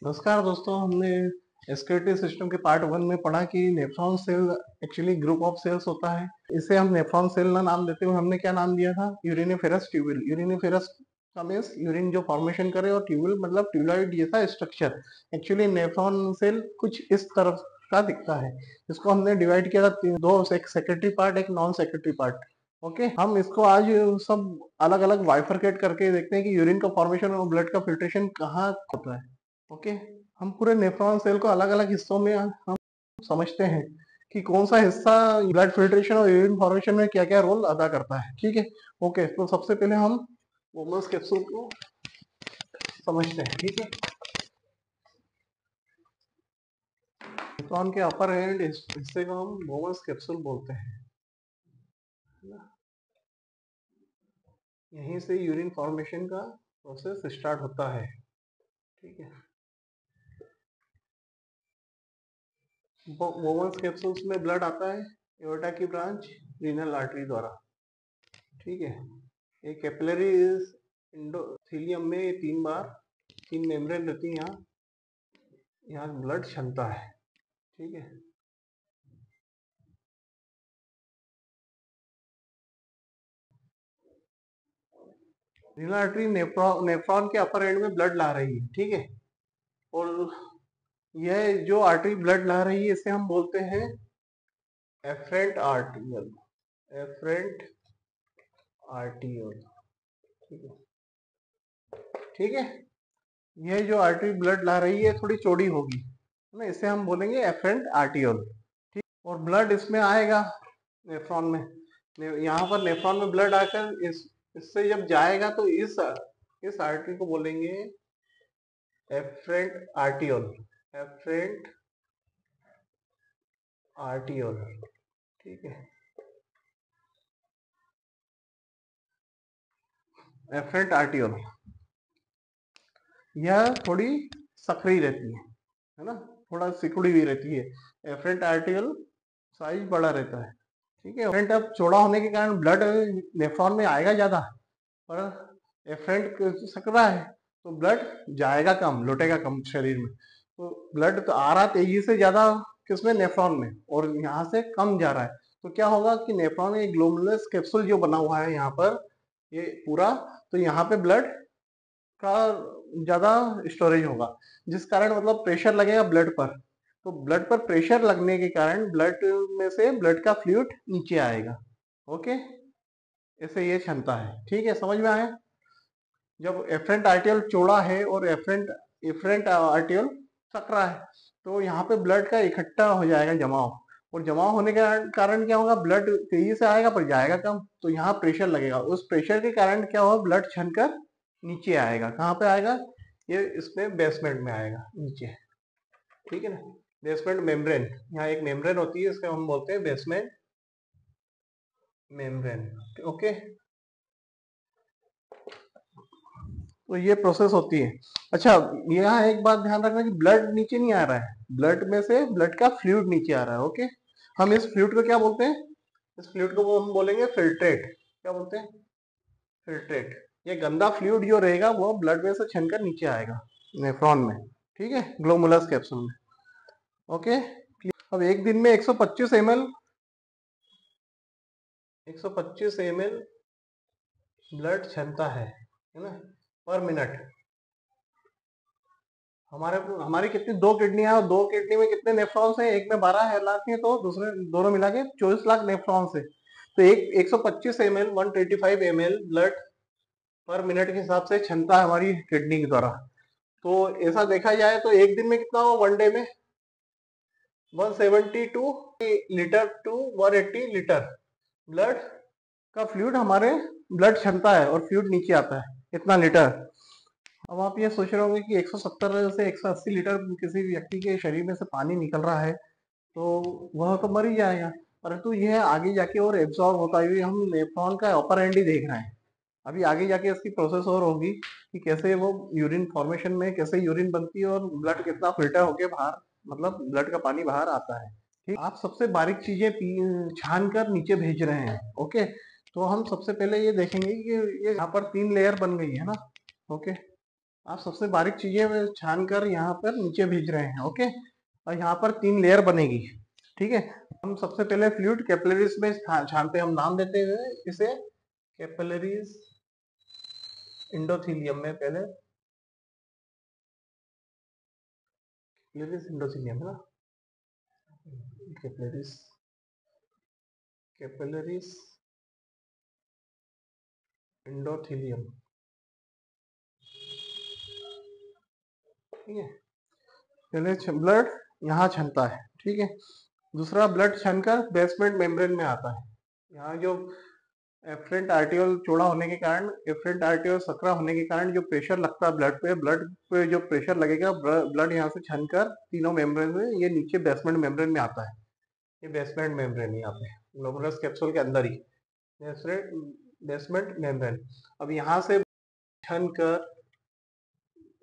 नमस्कार दोस्तों, हमने एस्केलेटरी सिस्टम के पार्ट 1 में पढ़ा कि nephron cell actually group of cells होता है। इसे हम नेफ्रॉन सेल ना नाम देते हुए हमने क्या नाम दिया था? Uriniferous tubule. यूरिनिफेरस का मीन्स यूरिन जो फॉर्मेशन करे, और ट्यूबुल मतलब ट्यूबुलॉइड जैसा स्ट्रक्चर। एक्चुअली नेफ्रॉन सेल कुछ इस तरफ का दिखता है। इसको हमने डिवाइड किया था दो, एक सेक्रेटरी पार्ट, एक नॉन सेक्रेटरी पार्ट। ओके, हम इसको आज सब अलग अलग बाइफरकेट करके देखते हैं कि यूरिन का फॉर्मेशन और ब्लड का फिल्ट्रेशन कहाँ होता है। ओके, हम पूरे नेफ्रॉन सेल को अलग अलग हिस्सों में हम समझते हैं कि कौन सा हिस्सा ब्लड फिल्ट्रेशन और यूरिन फॉर्मेशन में क्या क्या रोल अदा करता है। ठीक है, ओके, तो सबसे पहले हम बोमस कैप्सूल को समझते हैं। ठीक है, नेफ्रॉन के अपर एंड हिस्से को हम बोमस कैप्सूल बोलते हैं। यहीं से यूरिन फॉर्मेशन का प्रोसेस स्टार्ट होता है। ठीक है, बोमस कैप्सूल्स में ब्लड आता है एओर्टा की ब्रांच रीनल आर्टरी द्वारा। ठीक है, ये कैपिलरी एंडोथेलियम में ये तीन मेम्ब्रेन रहती है। यहाँ ब्लड क्षमता है। ठीक है, रीनल आर्टरी नेफ्रॉन के अपर एंड में ब्लड ला रही है। ठीक है, और यह जो आर्टरी ब्लड ला रही है इसे हम बोलते हैं एफरेंट आर्टियल। एफरेंट आर्टियल। ठीक है, ठीक है, यह जो आर्टरी ब्लड ला रही है थोड़ी चौड़ी होगी, है ना, इसे हम बोलेंगे एफरेंट आर्टियल। ठीक, और ब्लड इसमें आएगा नेफ्रॉन में। यहाँ पर नेफ्रॉन में ब्लड आकर इससे जब जाएगा तो इस आर्टरी को बोलेंगे एफरेंट आर्टियोल। Efferent arteriole. ठीक है, एफरेंट आर्टियोल यह थोड़ी सकरी रहती है ना, थोड़ा सिकुड़ी हुई रहती है। एफरेंट आर्टियोल साइज बड़ा रहता है। ठीक है, एफरेंट अब चौड़ा होने के कारण ब्लड नेफ्रॉन में आएगा ज्यादा, पर एफरेंट सकरा है तो ब्लड जाएगा कम, लौटेगा कम शरीर में। तो ब्लड तो आ रहा तेजी से ज्यादा किसमें? नेफ्रॉन में, और यहाँ से कम जा रहा है। तो क्या होगा कि नेफ्रॉन में ग्लोमुलस कैप्सूल जो बना हुआ है यहाँ पर, ये पूरा, तो यहाँ पे ब्लड का ज्यादा स्टोरेज होगा, जिस कारण मतलब प्रेशर लगेगा ब्लड पर। तो ब्लड पर प्रेशर लगने के कारण ब्लड में से ब्लड का फ्लूइड नीचे आएगा। ओके, ऐसे ये क्षमता है। ठीक है, समझ में आया? जब एफरेंट आर्टियल चौड़ा है और एफरेंट आर्टियल सकरा है, तो यहाँ पे ब्लड का इकट्ठा हो जाएगा, जमाव। और जमाव होने के कारण क्या होगा? ब्लड तेजी से आएगा पर जाएगा कम, तो यहाँ प्रेशर लगेगा। उस प्रेशर के कारण क्या होगा? ब्लड छनकर नीचे आएगा। कहाँ पे आएगा? ये इसमें बेसमेंट में आएगा, नीचे। ठीक है ना, बेसमेंट मेम्ब्रेन, यहाँ एक मेम्ब्रेन होती है, इसको हम बोलते हैं बेसमेंट मेम्ब्रेन। ओके, तो ये प्रोसेस होती है। अच्छा, यहाँ एक बात ध्यान रखना कि ब्लड नीचे नहीं आ रहा है, ब्लड में से ब्लड का फ्लूइड नीचे आ रहा है। ओके, हम इस फ्लूइड को क्या बोलते हैं? इस फ्लूइड को हम बोलेंगे फिल्ट्रेट। क्या बोलते हैं? फिल्ट्रेट। ये गंदा फ्लूइड जो रहेगा वो ब्लड में से छनकर नीचे आएगा नेफ्रॉन में। ठीक है, ग्लोमुलस कैप्सूल में। ओके, अब एक दिन में 125 ml 125 ml ब्लड छनता है ना, पर मिनट। हमारी कितनी, दो किडनियां, और दो किडनी में कितने नेफ्रॉन्स हैं? एक में 12 लाख हैं, तो दूसरे दोनों मिला के 24 लाख नेफ्रॉन्स है। तो 125 ml 125 ml ब्लड पर मिनट के हिसाब से क्षमता है हमारी किडनी के द्वारा। तो ऐसा देखा जाए तो एक दिन में कितना हो? वन डे में 172 लीटर टू 180 लीटर ब्लड का फ्लूइड हमारे ब्लड क्षमता है, और फ्लूइड नीचे आता है इतना लीटर। अब आप ये सोच रहे होंगे कि 170 से 180 लीटर किसी व्यक्ति के शरीर में से पानी निकल रहा है, तो वह तो मर ही जाएगा। परंतु यह आगे जाके और एब्जॉर्ब होता है। हम नेफ्रॉन का अपर एंड ही देख रहे हैं, अभी आगे जाके इसकी प्रोसेस और होगी कि कैसे वो यूरिन फॉर्मेशन में कैसे यूरिन बनती है, और ब्लड कितना फिल्टर होके बाहर, मतलब ब्लड का पानी बाहर आता है। ठीक, आप सबसे बारीक चीजें छान कर नीचे भेज रहे हैं। ओके, तो हम सबसे पहले ये देखेंगे कि ये यहाँ पर 3 लेयर बन गई है ना। ओके, आप सबसे बारीक चीजें छान कर यहाँ पर नीचे भेज रहे हैं। ओके, और यहाँ पर 3 लेयर बनेगी। ठीक है, हम सबसे पहले फ्लूइड कैपिलरीज में छानते हैं। हम नाम देते हुए इसे कैपिलरीज इंडोथीलियम में, पहले कैपिलरीज इंडोथीलियम है ना, कैपिलरीज इंडोथीलियम। ठीक है, पहले ब्लड यहाँ छनता है। ठीक है, दूसरा ब्लड छनकर बेसमेंट मेम्ब्रेन में आता है। यहाँ जो एफरेंट आर्टियोल चौड़ा होने के कारण, एफरेंट आर्टियोल सकरा होने के कारण जो प्रेशर लगता है ब्लड पे जो प्रेशर लगेगा, ब्लड यहाँ से छनकर तीनों मेम्ब्रेन में ये नीचे बेसमेंट मेम्ब्रेन में आता है। ये बेसमेंट मेम्ब्रेन यहाँ पे ग्लोमेरुलस कैप्सूल के अंदर ही बेसमेंट मेम्ब्रेन। अब यहाँ से छनकर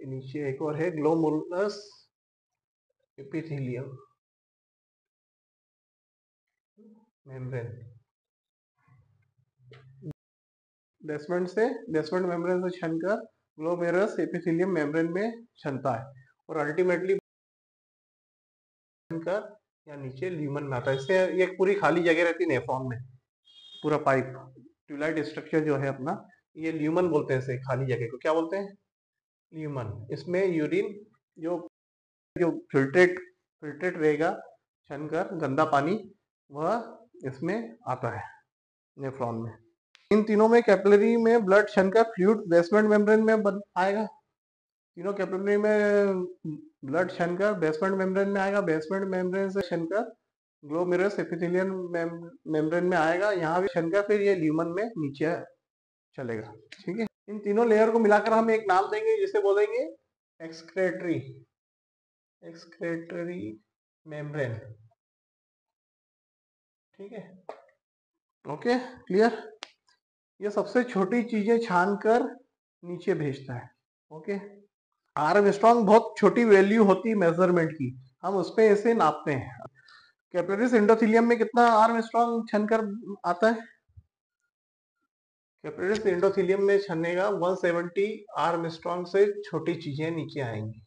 नीचे एक और है glomerulus epithelium membrane. Basement membrane से छनकर ग्लोमेरुलस एपिथेलियम मेम्ब्रेन में छनता है और अल्टीमेटली छनकर या नीचे ल्यूमन में आता है। इससे ये पूरी खाली जगह रहती है नेफ्रॉन में, पूरा पाइप ट्यूबलाइट स्ट्रक्चर जो है अपना, ये ल्यूमन बोलते हैं। इसे खाली जगह को क्या बोलते हैं? ल्यूमन। इसमें यूरिन जो फिल्ट्रेट रहेगा छनकर, गंदा पानी, वह इसमें आता है नेफ्रॉन में। इन तीनों में कैपिलरी में ब्लड छनकर फ्लूइड बेसमेंट मेम्ब्रेन में आएगा। तीनों कैपिलरी में ब्लड छनकर बेसमेंट मेम्ब्रेन में आएगा, बेसमेंट मेम्ब्रेन से छनकर ग्लोमेरुलस एपिथेलियम मेम्ब्रेन में आएगा, यहाँ भी छनकर फिर ये ल्यूमन में नीचे चलेगा। ठीक है, इन तीनों लेयर को मिलाकर हम एक नाम देंगे जिसे बोलेंगे एक्सक्रेटरी मेम्ब्रेन। ठीक है, ओके, क्लियर। ये सबसे छोटी चीजें छानकर नीचे भेजता है। ओके, आर्मस्ट्रांग बहुत छोटी वैल्यू होती है मेजरमेंट की, हम उस पे इसे नापते हैं। कैपिलरीज इंडोथीलियम में कितना आर्मस्ट्रांग छनकर आता है? कैपिलरीज इंडोथीलियम में छनेगा 170 आर्मस्ट्रांग से छोटी चीजें नीचे आएंगी।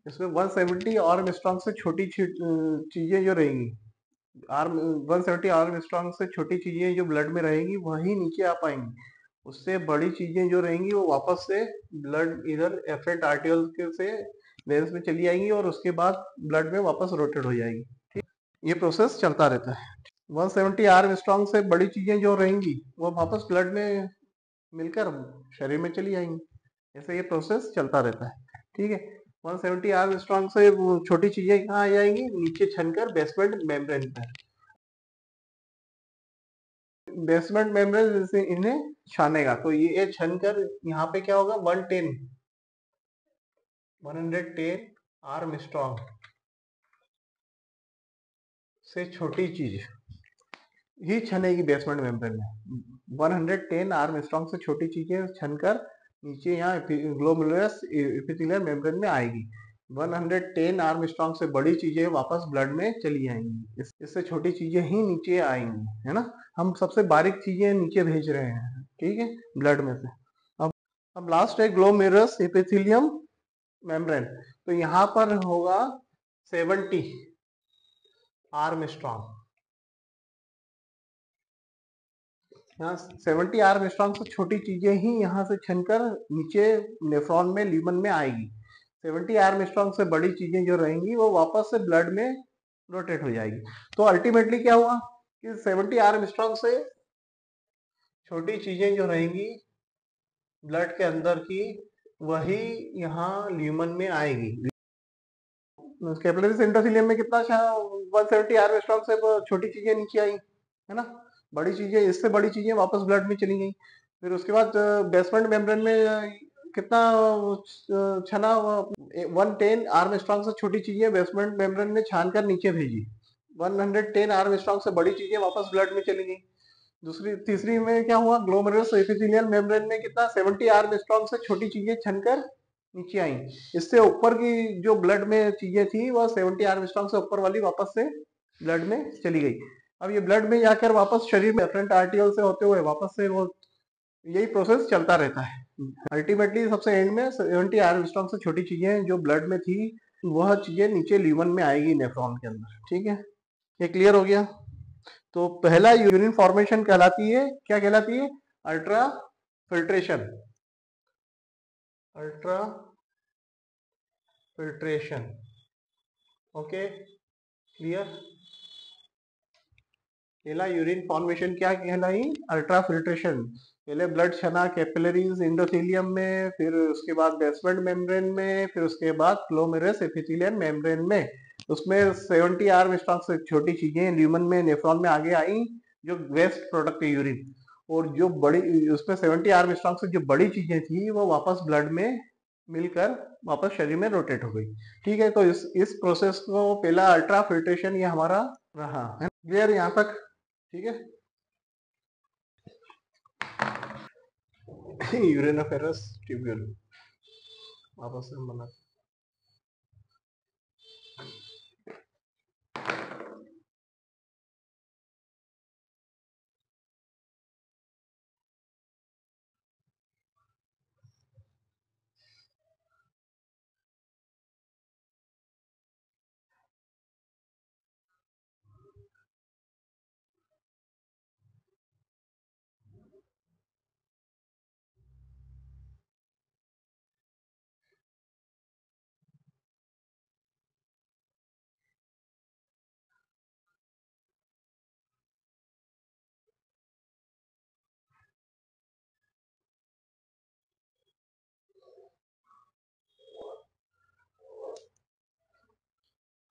इसमें 170 आर्मस्ट्रांग से छोटी चीजें जो रहेंगी, 170 आर्मस्ट्रांग से छोटी चीजें जो ब्लड में रहेंगी वही नीचे आ पाएंगी। उससे बड़ी चीजें जो रहेंगी वो वापस से ब्लड इधर एफरेंट आर्टियोल से वेन्स में चली आएंगी और उसके बाद ब्लड में वापस रोटेट हो जाएगी। ठीक, ये प्रोसेस चलता रहता है। 170 आर्मस्ट्रांग से बड़ी चीजें जो रहेंगी वो वापस ब्लड में मिलकर शरीर में चली आएंगी। ऐसे ये प्रोसेस चलता रहता है। ठीक है, 170 आर्मस्ट्रांग से छोटी चीजें कहाँ आ जाएंगी? नीचे छनकर बेसमेंट मेम्ब्रेन पर। बेसमेंट मेम्ब्रेन से इन्हें छानेगा तो ये छनकर यहाँ पे क्या होगा? 110 आर्मस्ट्रांग से छोटी चीज ही छनेगी बेसमेंट मेम्ब्रेन में। 110 आर्मस्ट्रांग से छोटी चीजें छनकर नीचे यहाँ ग्लोमेरुलस एपिथेलियम मेम्ब्रेन में आएगी। 110 आर्मस्ट्रांग से बड़ी चीजें वापस ब्लड में चली आएंगी, इससे छोटी चीजें ही नीचे आएंगी, है ना। हम सबसे बारीक चीजें नीचे भेज रहे हैं, ठीक है, ब्लड में से। अब लास्ट है ग्लोमेरुलस एपिथेलियम मेम्ब्रेन। तो यहाँ पर होगा 70 आर्मस्ट्रांग। यहाँ 70 आर्मस्ट्रांग से छोटी चीजें ही यहाँ से छनकर नीचे नेफ्रॉन में, ल्यूमन में आएगी। 70 आर्मस्ट्रांग से बड़ी चीजें जो रहेंगी वो वापस से ब्लड में रोटेट हो जाएगी। तो अल्टीमेटली क्या हुआ कि 70 आर्मस्ट्रांग से छोटी चीजें जो रहेंगी ब्लड के अंदर की, वही यहाँ ल्यूमन में आएगी। कैपिलरीज इंडोथेलियम में कितना 170 आर्मस्ट्रांग से छोटी चीजें नीचे आई, है ना। बड़ी चीजें, इससे बड़ी चीजें वापस ब्लड में चली गई। फिर उसके बाद बेसमेंट मेम्ब्रेन में कितना छना? 110 आर्मस्ट्रांग से छोटी चीजें बेसमेंट मेम्ब्रेन में छानकर नीचे भेजी। 110 आर्मस्ट्रांग से बड़ी चीजें वापस ब्लड में चली गई। तीसरी में क्या हुआ? ग्लोमेरुलस एपिथेलियल मेम्ब्रेन में कितना? 70 आर्मस्ट्रांग से छोटी चीजें छनकर नीचे आई। इससे ऊपर की जो ब्लड में चीजें थी वह 70 आर्मस्ट्रांग से ऊपर वाली वापस से ब्लड में चली गई। अब ये ब्लड में जाकर वापस शरीर में एफरेंट आर्टियोल से होते हुए वापस से वो, यही प्रोसेस चलता रहता है। अल्टीमेटली सबसे एंड में 70 आर्मस्ट्रांग से छोटी चीजें जो ब्लड में थी वह चीजें नीचे ल्यूमन में आएगी नेफ्रॉन के अंदर। ठीक है, ये क्लियर हो गया। तो पहला यूरिन फॉर्मेशन कहलाती है, क्या कहलाती है? Ultra filtration. Ultra filtration. Okay, clear. पहला यूरिन फॉर्मेशन क्या कहलाई? Ultra filtration. पहले ब्लड छना कैपिलरीज एंडोथेलियम में, फिर उसके बाद बेसमेंट मेम्ब्रेन में, फिर उसके बाद ग्लोमेरुलस एपिथेलियम मेम्ब्रेन में। उसमें 70 आर्मस्ट्रांग से छोटी चीजें ल्यूमन में नेफ्रॉन में आगे आई जो वेस्ट प्रोडक्ट है यूरिन, और जो बड़ी उसमें 70 आर्मस्ट्रांग से जो बड़ी चीजें थी वो वापस ब्लड में मिलकर वापस शरीर में रोटेट हो गई। ठीक है, तो इस प्रोसेस को पहला अल्ट्रा फिल्ट्रेशन ये हमारा रहा है। क्लियर यहाँ तक? ठीक है। यूरेनोफेरस ट्यूब्यूल वापस से बना।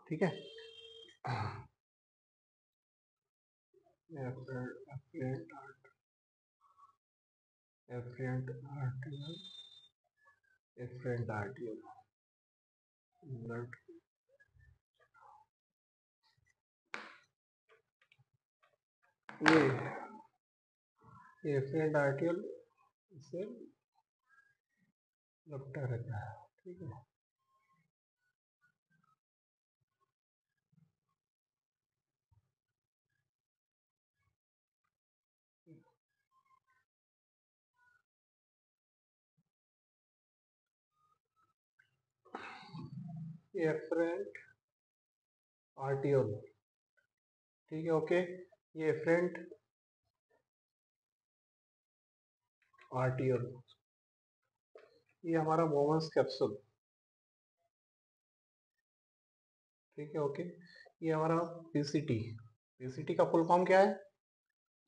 ठीक है, afferent arterial, efferent arterial blood. ये एफरेंट आर्टियल से लपटा रहता है। ठीक है, एफरेंट आर्टियल। ठीक है, ओके। ये एफरेंट आर्टियल, ये हमारा मोमस कैप्सूल। ठीक है, ओके। ये हमारा पीसीटी। पीसीटी का फुल फॉर्म क्या है?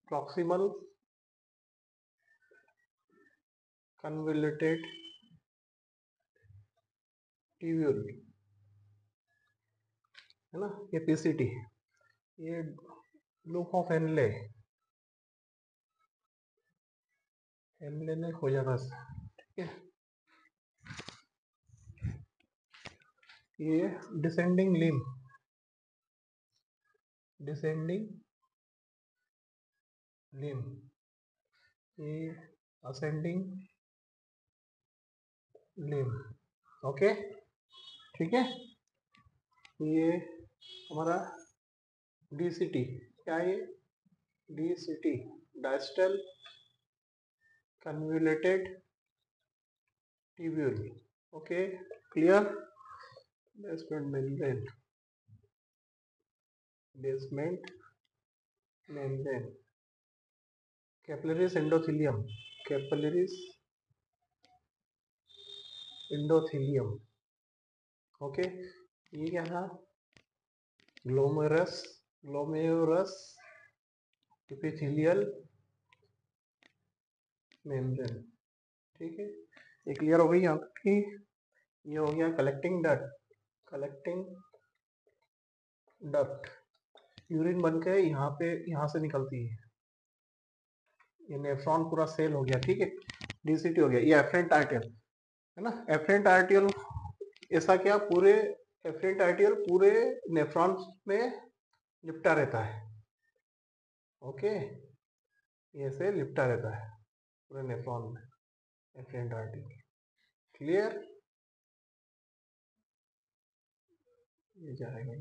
प्रॉक्सिमल कन्वोल्यूटेड ट्यूब्यूल, है ना, ये पीसीटी। ये लूप ऑफ एनले, एनले ने खोजा था। ठीक है, ये डिसेंडिंग लिम, डिसेंडिंग लिम, ये असेंडिंग लिम। ओके, ठीक है। ये हमारा डीसीटी क्या है? DCT distal convoluted tubule. Okay, clear. Basement membrane, basement membrane, capillaries endothelium, capillaries endothelium. Okay, ये क्या था? Glomerulus, glomerulus epithelial membrane. ठीक है, ये क्लियर हो गई यहाँ तक कि ये हो गया collecting duct. Collecting duct, urine बन के यहाँ पे यहाँ से निकलती है। ये नेफ्रॉन पूरा सेल हो गया। ठीक है, डीसीटी हो गया। ये एफरेंट आर्टियल है ना, एफरेंट आर्टियल ऐसा क्या पूरे एफरेंट आर्टियल पूरे नेफ्रॉन में लिपटा रहता है। ओके, ये से लिपटा रहता है पूरे नेफ्रॉन में, एफरेंट आर्टियल। क्लियर? ये जाएगा।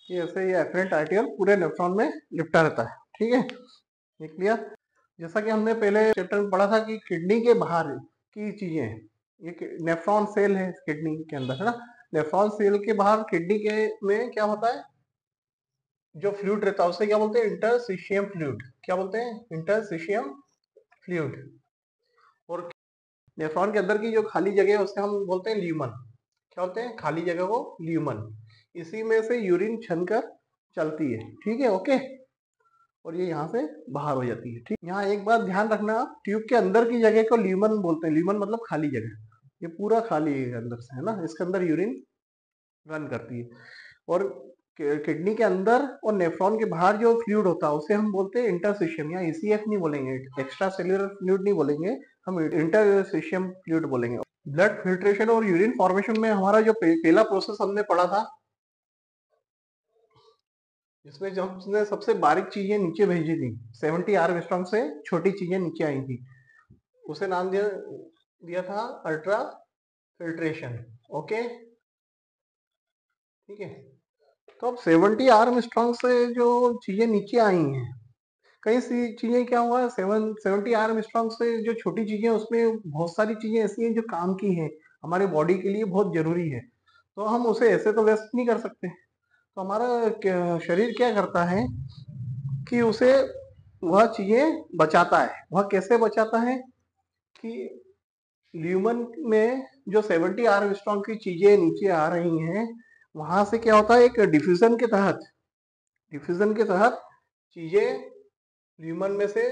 ये ऐसे ये एफरेंट आर्टिकल पूरे नेफ्रॉन में लिपटा रहता है। ठीक है, ये क्लियर। जैसा कि हमने पहले चैप्टर में पढ़ा था कि किडनी के बाहर की चीजें, ये नेफ्रॉन सेल है किडनी के अंदर, है ना। नेफ्रॉन सेल के बाहर किडनी के में क्या होता है, जो फ्लूइड रहता है उसे क्या बोलते हैं, इंटरस्टिशियम फ्लूइड। क्या बोलते हैं, इंटरस्टिशियम फ्लूइड। और नेफ्रॉन के अंदर की जो खाली जगह है उसे हम बोलते हैं ल्यूमन। क्या बोलते हैं, खाली जगह को ल्यूमन। इसी में से यूरिन छनकर चलती है। ठीक है, ओके। और ये यहाँ से बाहर हो जाती है। ठीक, यहाँ एक बात ध्यान रखना, ट्यूब के अंदर की जगह को ल्यूमन बोलते हैं। ल्यूमन मतलब खाली जगह, ये पूरा खाली है अंदर से, है ना। इसके अंदर यूरिन रन करती है। और किडनी के अंदर और नेफ्रॉन के बाहर जो फ्लूइड होता है उसे हम बोलते हैं इंटरस्टिशियम, या ईसीएफ नहीं बोलेंगे, एक्स्ट्रा सेल्यूलर फ्लूइड नहीं बोलेंगे, हम इंटरस्टिशियम फ्लूइड बोलेंगे। ब्लड फिल्ट्रेशन और यूरिन फॉर्मेशन में हमारा जो पहला प्रोसेस हमने पढ़ा था, जिसमें जब हमने सबसे बारीक चीजें नीचे भेजी थी, 70 आर्मस्ट्रांग से छोटी चीजें नीचे आई थी, उसे नाम दिया दिया था अल्ट्रा फिल्ट्रेशन। ओके, ठीक है। तो अब 70 आर्मस्ट्रांग से जो चीजें नीचे आई हैं, कई सी चीजें क्या हुआ, 70 आर्मस्ट्रांग से जो छोटी चीजें, उसमें बहुत सारी चीजें ऐसी हैं जो काम की हैं, हमारे बॉडी के लिए बहुत जरूरी है। तो हम उसे ऐसे तो वेस्ट नहीं कर सकते। तो हमारा शरीर क्या करता है कि उसे वह चीजें बचाता है। वह कैसे बचाता है कि ल्यूमन में जो 70 आर्मस्ट्रांग की चीजें नीचे आ रही हैं, वहां से क्या होता है, एक डिफ्यूजन के तहत चीजें ल्यूमन में से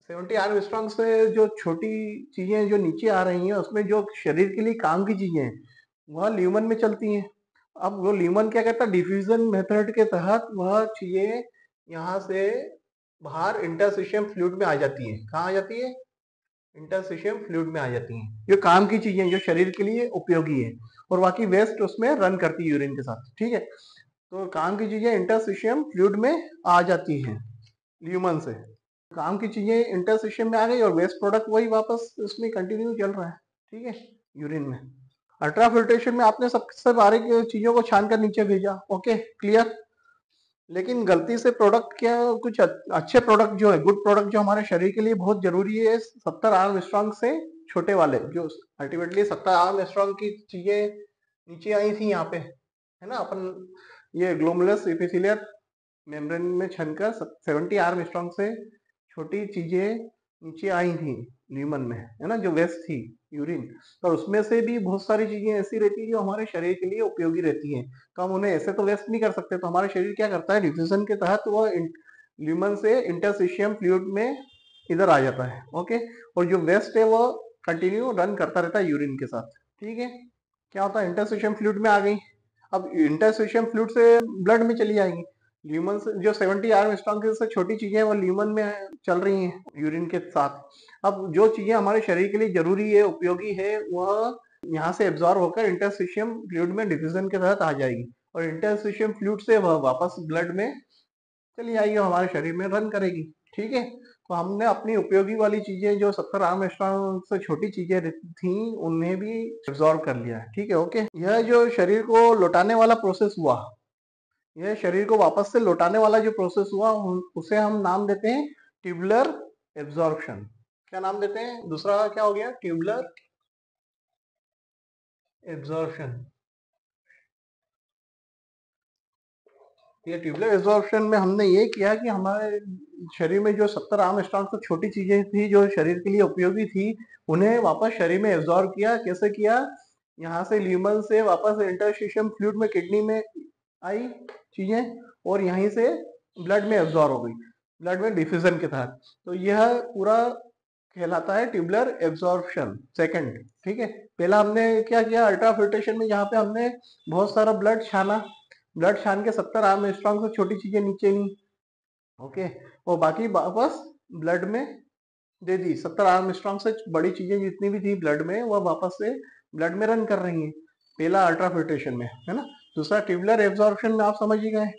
70 आर्मस्ट्रांग से जो छोटी चीजें जो नीचे आ रही हैं, उसमें जो शरीर के लिए काम की चीजें हैं वह ल्यूमन में चलती हैं। अब वो ल्यूमन क्या करता है, डिफ्यूजन मेथड के तहत वह चीजें यहाँ से बाहर इंटरस्टिशियम फ्लूइड में आ जाती है। कहाँ आ जाती है, इंटरस्टिशियम फ्लूइड में आ जाती हैं। ये काम की चीजें जो शरीर के लिए उपयोगी है, और बाकी वेस्ट उसमें रन करती है यूरिन के साथ। ठीक है, तो काम की चीजें इंटरस्टिशियम फ्लूइड में आ जाती हैं ल्यूमन से। काम की चीजें इंटरस्टिशियम में आ गई और वेस्ट प्रोडक्ट वही वापस उसमें कंटिन्यू चल रहा है। ठीक है, यूरिन में। अल्ट्रा फिल्ट्रेशन में आपने सबसे बारीक चीजों को छान कर नीचे भेजा। Okay, clear. लेकिन गलती से प्रोडक्ट क्या, कुछ अच्छे प्रोडक्ट जो है, गुड प्रोडक्ट जो हमारे शरीर के लिए बहुत जरूरी है, 70 आर्मस्ट्रांग से छोटे वाले, जो अल्टीमेटली 70 आर्मस्ट्रांग की चीजें नीचे आई थी यहाँ पे, है ना। अपन ये ग्लोमेरुलस एपिथेलियल मेम्ब्रेन में छनकर 70 आर्मस्ट्रांग से छोटी चीजें नीचे आई थी ल्यूमन में, है ना, जो वेस्ट थी यूरिन। तो उसमें से भी बहुत सारी चीजें ऐसी रहती है जो हमारे शरीर के लिए उपयोगी रहती हैं। तो हम उन्हें ऐसे तो वेस्ट नहीं कर सकते। तो हमारा शरीर क्या करता है, डिफ्यूजन के तहत वो ल्यूमन से इंटरस्टिशियम फ्लूइड में इधर आ जाता है। ओके, और जो वेस्ट है वो कंटिन्यू रन करता रहता है यूरिन के साथ। ठीक है, क्या होता है, इंटरस्टिशियम फ्लूइड में आ गई। अब इंटरस्टिशियम फ्लूइड से ब्लड में चली जाएंगी। ल्यूमन से जो 70 आर्मस्ट्रांग से छोटी चीजें हैं वो ल्यूमन में चल रही हैं यूरिन के साथ। अब जो चीजें हमारे शरीर के लिए जरूरी है, उपयोगी है, वह यहाँ से एब्जॉर्ब होकर इंटरस्टिशियम फ्लूइड में डिफ्यूजन के तहत आ जाएगी, और इंटरस्टिशियम फ्लूइड से वह वापस ब्लड में चली जाएगी और हमारे शरीर में रन करेगी। ठीक है, तो हमने अपनी उपयोगी वाली चीजें जो 70 आर्मस्ट्रांग से छोटी चीजें थी उन्हें भी एब्जॉर्ब कर लिया है। ठीक है, ओके। यह जो शरीर को लौटाने वाला प्रोसेस हुआ, यह शरीर को वापस से लौटाने वाला जो प्रोसेस हुआ, उसे हम नाम देते हैं ट्यूबुलर एब्जॉर्प्शन। क्या नाम देते हैं, दूसरा क्या हो गया, ट्यूबुलर एब्जॉर्प्शन। ये ट्यूबुलर एब्जॉर्प्शन में हमने ये किया कि हमारे शरीर में जो 70 आर्मस्ट्रांग से छोटी चीजें थी जो शरीर के लिए उपयोगी थी, उन्हें वापस शरीर में एब्जॉर्ब किया। कैसे किया, यहाँ से ल्यूमन से वापस इंटरस्टिशियम फ्लूइड में किडनी में आई चीजें, और यहीं से ब्लड में एब्जॉर्ब हो गई, ब्लड में डिफ्यूजन के तहत। तो यह पूरा कहलाता है ट्यूबुलर एब्जॉर्प्शन सेकंड। ठीक है, पहला हमने क्या किया, अल्ट्रा फिल्ट्रेशन में जहाँ पे हमने बहुत सारा ब्लड छाना, ब्लड छान के 70 आर्मस्ट्रांग से छोटी चीजें नीचे ली। ओके, और बाकी वापस ब्लड में दे दी। 70 आर्मस्ट्रांग से बड़ी चीजें जितनी भी थी ब्लड में, वह वापस से ब्लड में रन कर रही हैं, पहला अल्ट्रा फिल्ट्रेशन में, है ना। दूसरा ट्यूबुलर एब्जॉर्प्शन में आप समझ ही गए,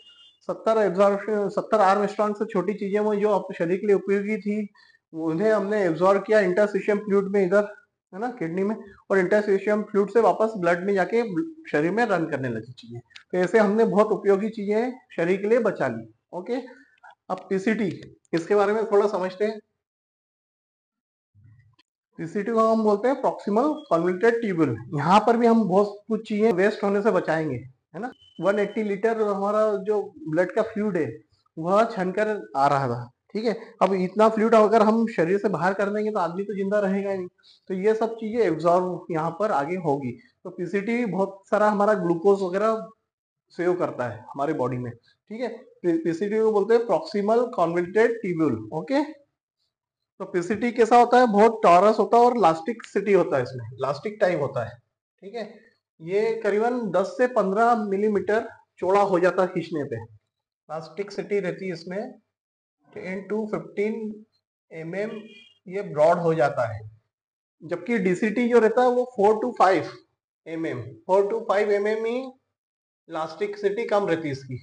70 आर्मस्ट्रांग से छोटी चीजें वो जो शरीर के लिए उपयोगी थी, उन्हें हमने एब्जॉर्ब किया इंटरस्टिशियम फ्लूइड में इधर, है ना, किडनी में, और इंटरस्टिशियम फ्लूइड से वापस ब्लड में जाके शरीर में रन करने लगी चीजें। तो ऐसे हमने बहुत उपयोगी चीजें शरीर के लिए बचा ली। ओके, अब पीसीटी, इसके बारे में थोड़ा समझते हैं। पीसीटी को हम बोलते हैं प्रॉक्सिमल कन्वोल्यूटेड ट्यूब्यूल। यहाँ पर भी हम बहुत कुछ चीजें वेस्ट होने से बचाएंगे, है ना। 180 लीटर हमारा जो ब्लड का फ्लूइड है वह छन कर आ रहा था, ठीक है। अब इतना फ्लूइड अगर हम शरीर से बाहर कर देंगे तो आदमी तो जिंदा रहेगा ही नहीं। तो ये सब चीजें एब्जॉर्ब यहाँ पर आगे होगी। तो पीसीटी बहुत सारा हमारा ग्लूकोज वगैरह सेव करता है हमारी बॉडी में, ठीक है। पीसीटी को बोलते हैं प्रॉक्सिमल कन्वोल्यूटेड ट्यूब्यूल। ओके, तो पीसीटी कैसा होता है, बहुत टॉरस होता है और लास्टिक सिटी होता है, इसमें लास्टिक टाइप होता है, ठीक है। ये करीबन 10 से 15 मिलीमीटर चौड़ा हो जाता है खींचने पे। लास्टिक सिटी रहती है इसमें 10 to 15 mm ये ब्रॉड हो जाता है। जबकि डीसीटी जो रहता है वो 4 to 5 mm, 4 to 5 mm ही लास्टिक सिटी कम रहती है इसकी,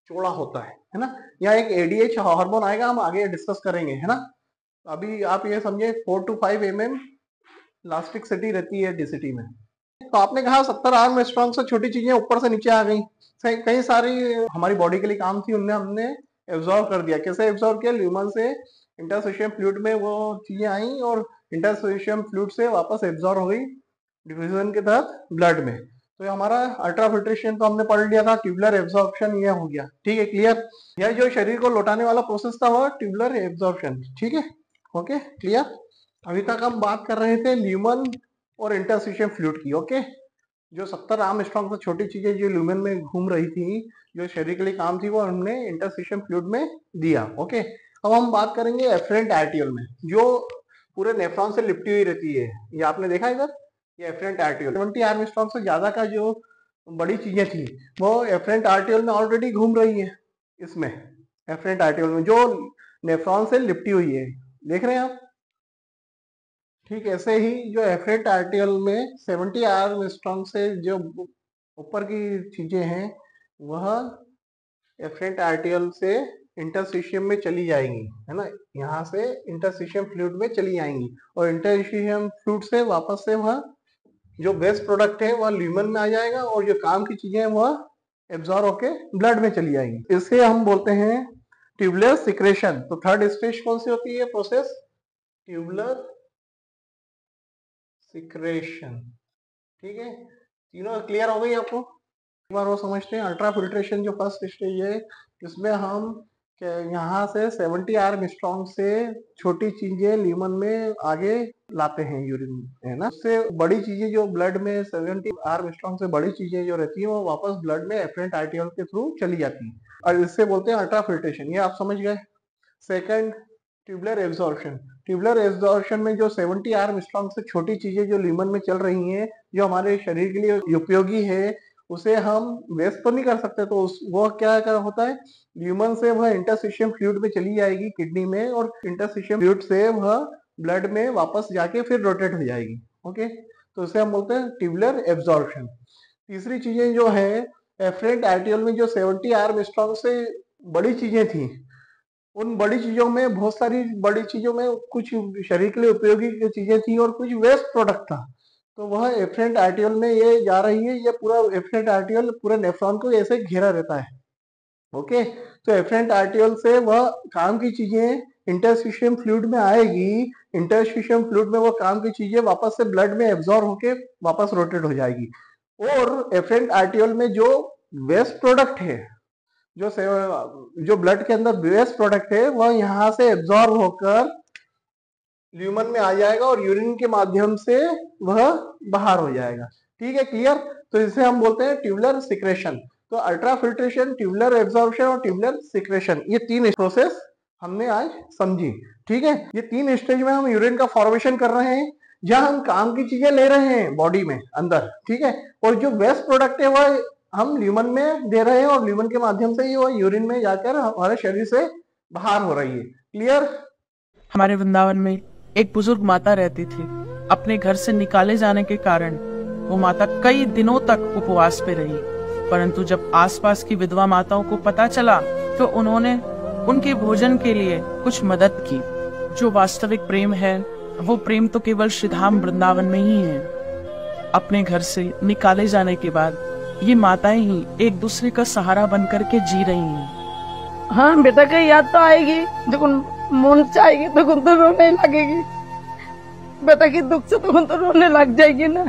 चौड़ा होता है ना। यहाँ एक एडीएच हार्मोन आएगा, हम आगे डिस्कस करेंगे, है ना। अभी आप ये समझे 4 to 5 mm लास्टिक सिटी रहती है डीसीटी में। तो आपने कहा 70 आर्म स्ट्रॉन्ग से छोटी चीजें ऊपर से नीचे आ गई, कई सारी हमारी बॉडी के लिए काम थी, उनने हमने एब्जॉर्व कर दिया। कैसे एब्जॉर्व किया, ल्यूमन से इंटरस्टिशियम फ्लूइड में वो चीजें आई और इंटरस्टिशियम फ्लूइड से वापस एब्जॉर्व हो गई डिफ्यूजन के तहत ब्लड में। तो ये हमारा अल्ट्राफिल्ट्रेशन तो हमने पढ़ लिया था, ट्यूबुलर एब्जॉर्प्शन ये हो गया, ठीक है, क्लियर। यह जो शरीर को लौटाने वाला प्रोसेस था वो ट्यूबुलर एब्जॉर्प्शन, ठीक है, ओके, क्लियर। अभी तक हम बात कर रहे थे ल्यूमन और इंटरस्टिशियम फ्लूइड की। ओके, जो 70 आर्म स्ट्रॉन्ग से छोटी चीजें जो ल्यूमन में घूम रही थी, जो शरीर के लिए काम थी, वो हमने इंटरस्टिशियम फ्लूइड में दिया। ओके, अब हम बात करेंगे एफरेंट आर्टियोल में, जो पूरे नेफ्रॉन से लिपटी हुई रहती है। ये आपने देखा इधर, ये एफरेंट आर्टियोल 70 आर्म स्ट्रॉन्ग से ज्यादा का जो बड़ी चीजें थी वो एफरेंट आर्टियोल में ऑलरेडी घूम रही है। इसमें एफरेंट आर्टियोल में जो नेफ्रॉन से लिपटी हुई है, देख रहे हैं आप। ठीक ऐसे ही जो एफरेंट आर्टियल में 70 आर्म स्ट्रॉन्ग से जो ऊपर की चीजें हैं वह एफरेंट आर्टियल से इंटरस्टिशियम में चली जाएंगी, है ना। यहाँ से इंटरस्टिशियम फ्लूइड में चली आएंगी और इंटरस्टिशियम फ्लूइड से वापस से वह जो वेस्ट प्रोडक्ट है वह ल्यूमन में आ जाएगा और जो काम की चीजें हैं वह एब्जॉर्ब होके ब्लड में चली जाएंगी। इसे हम बोलते हैं ट्यूबुलर सिक्रेशन। तो थर्ड स्टेज कौन सी होती है प्रोसेस, ट्यूबुलर सिक्रेशन, ठीक है। तीनों क्लियर हो गई आपको, एक बार वो समझते हैं। अल्ट्रा फिल्ट्रेशन जो फर्स्ट स्टेज है, इसमें हम यहाँ से 70 आर्म स्ट्रॉन्ग से छोटी चीजें ल्यूमन में आगे लाते हैं यूरिन, है ना। उससे बड़ी चीजें जो ब्लड में 70 आर्म स्ट्रॉन्ग से बड़ी चीजें जो रहती है वो वापस ब्लड में एफरेंट आर्टियोल के थ्रू चली जाती है और इससे बोलते हैं अल्ट्रा फिल्ट्रेशन। ये आप समझ गए। Second, tubular absorption. Tubular absorption में जो 70 आर्म स्ट्रॉन्ग से छोटी चीजें जो ल्यूमन में चल रही हैं, जो हमारे शरीर के लिए उपयोगी है, उसे हम वेस्ट तो नहीं कर सकते, तो वो क्या होता है, ल्यूमन से वह इंटरस्टिशियम फ्लूइड में चली जाएगी किडनी में और इंटरस्टिशियम फ्लूइड से वह ब्लड में वापस जाके फिर रोटेट हो जाएगी। ओके, तो इसे हम बोलते हैं ट्यूबुलर एब्जॉर्प्शन। तीसरी चीजें जो है, एफरेंट आर्टियोल में जो 70 आर्म स्ट्रॉन्ग से बड़ी चीजें थी, उन बड़ी चीजों में बहुत सारी बड़ी चीजों में कुछ शरीर के लिए उपयोगी चीजें थी और कुछ वेस्ट प्रोडक्ट था। तो वह एफरेंट आर्टियोल में ये जा रही है, ये पूरा एफरेंट आर्टियोल पूरे नेफ्रॉन को ऐसे घेरा रहता है। ओके, तो एफरेंट आर्टियोल से वह काम की चीजें इंटरस्टिशियम फ्लूइड में आएगी, इंटरस्टिशियम फ्लूइड में वो काम की चीजें वापस से ब्लड में एब्जॉर्ब होके वापस रोटेट हो जाएगी। और एफरेंट आर्टियोल में जो वेस्ट प्रोडक्ट है, जो ब्लड के अंदर वेस्ट प्रोडक्ट है, वह यहाँ से एब्जॉर्ब होकर ल्यूमन में आ जाएगा और यूरिन के माध्यम से वह बाहर हो जाएगा। ठीक है, क्लियर। तो इसे हम बोलते हैं ट्यूबुलर सिक्रेशन। तो अल्ट्रा फिल्ट्रेशन, ट्यूबुलर एब्जॉर्प्शन और ट्यूबुलर सिक्रेशन, ये तीन प्रोसेस हमने आज समझी। ठीक है, ये तीन स्टेज में हम यूरिन का फॉर्मेशन कर रहे हैं, जहां हम काम की चीजें ले रहे हैं बॉडी में अंदर, ठीक है। और जो वेस्ट प्रोडक्ट है वह हम ल्यूमन में दे रहे हैं और ल्यूमन के माध्यम से ही वो यूरिन में जाकर हमारे शरीर से बाहर हो रही है। क्लियर। हमारे वृंदावन में एक बुजुर्ग माता रहती थी। अपने घर से निकाले जाने के कारण वो माता कई दिनों तक उपवास पे रही, परंतु जब आसपास की विधवा माताओं को पता चला तो उन्होंने उनके भोजन के लिए कुछ मदद की। जो वास्तविक प्रेम है वो प्रेम तो केवल श्रीधाम वृंदावन में ही है। अपने घर से निकाले जाने के बाद ये माताएं ही एक दूसरे का सहारा बनकर के जी रही हैं। हाँ बेटा की याद तो आएगी, जब मन से आएगी तो रोने लगेगी। बेटा की दुख से तो रोने लग जाएगी ना।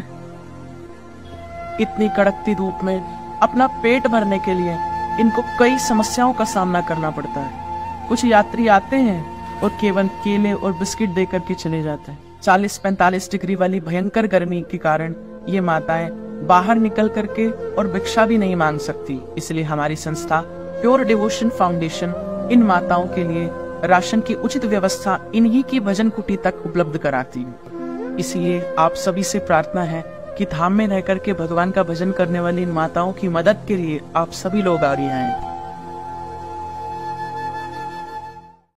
इतनी कड़कती धूप में अपना पेट भरने के लिए इनको कई समस्याओं का सामना करना पड़ता है। कुछ यात्री आते हैं और केवल केले और बिस्किट देकर के चले जाते हैं। 40-45 डिग्री वाली भयंकर गर्मी के कारण ये माताएं बाहर निकल करके और भिक्षा भी नहीं मांग सकती। इसलिए हमारी संस्था प्योर डिवोशन फाउंडेशन इन माताओं के लिए राशन की उचित व्यवस्था इन्हीं की भजन कुटी तक उपलब्ध कराती है। इसलिए आप सभी से प्रार्थना है कि धाम में रहकर के भगवान का भजन करने वाली इन माताओं की मदद के लिए आप सभी लोग आगे आएं।